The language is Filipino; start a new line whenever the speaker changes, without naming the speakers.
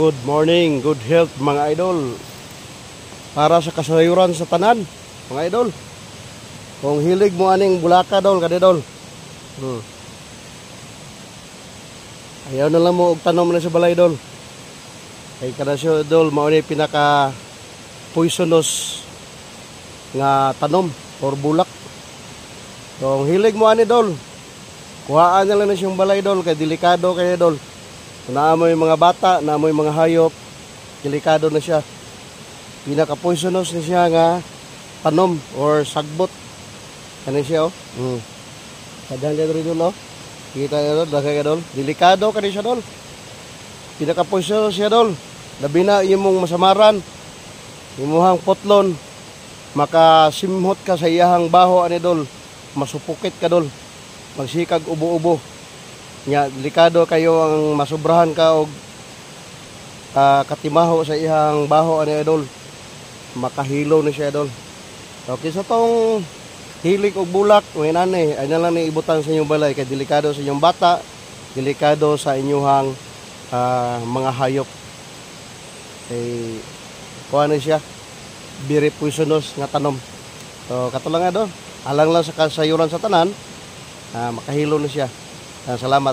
Good morning, good health mga idol. Para sa kasayuran sa tanan, mga idol. Kung hilig mo aning bulaka dol, kadidol. Ayaw na lang mo og tanom na sa balay dol. Kay kada siya dol mao ni pinaka poisonous nga tanom or bulak. Kung hilig mo ani dol, kuhaan na lang na siyang balay dol kay delikado kay dol. Naamoy mga bata, naamoy mga hayop, delikado na siya. Pinaka-poisonous na siya nga tanom or sagbot. Ano siya Kadang ka rin dol Kita nyo dagay ka dol. Delikado ka rin siya dol. Pinaka-poisonous siya dol. Labi na imong masamaran, imuhang potlon, makasimhot ka sa iyahang baho ani dol. Masupukit ka dol. Magsikag ubo-ubo. Nya delikado kayo ang masubrahan ka og katimaho sa ihang baho ani idol, makahilo na siya idol. Okay, sa tong hilig og bulak ngayon ay na lang ni ibutan sa inyong balay kay delikado sa inyong bata, delikado sa inyong mga hayop. Kuha na siya, very poisonous nga tanom. So katulang do, alang lang sa kasayuran sa tanan, makahilo na siya. Salamat.